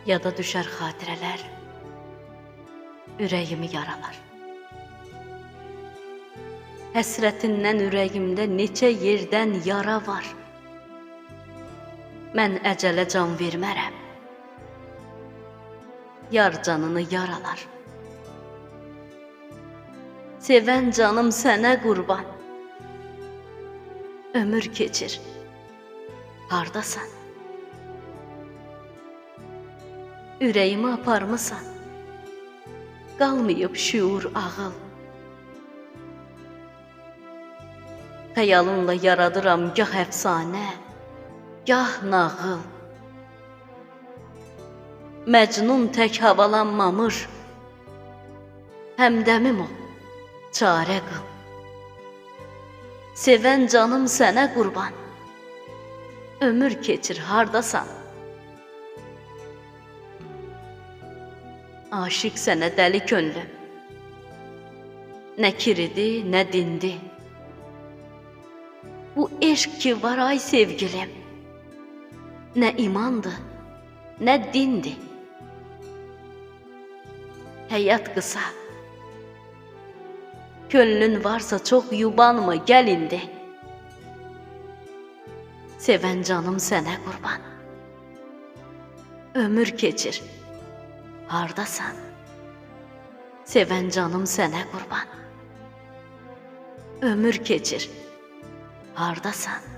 Yada düşər xatirələr, ürəyimi yaralar. Həsrətindən ürəyimdə neçə yerdən yara var. Mən əcələ can vermərəm, yar canını yaralar. Sevən canım sənə qurban, ömür keçir, hardasan? Ürəyimi aparmısan, qalmayıb şüur ağıl. Xəyalınla yaradıram gah əfsanə, gah nağıl. Məcnun tək havalanmamış, həmdəmim ol, çarə qıl. Sevən canım sənə qurban, ömür keçir, hardasan? Aşiq sənə dəli könlüm, nə kiridi, nə dindi. Bu eşq ki var ay sevgilim, nə imandır, nə dindir. Həyat qısa, könlün varsa çox yubanma, gəl indi. Sevən canım sənə qurban, ömür keçir, hardasan? Sevən canım sənə qurban, ömür keçir, hardasan?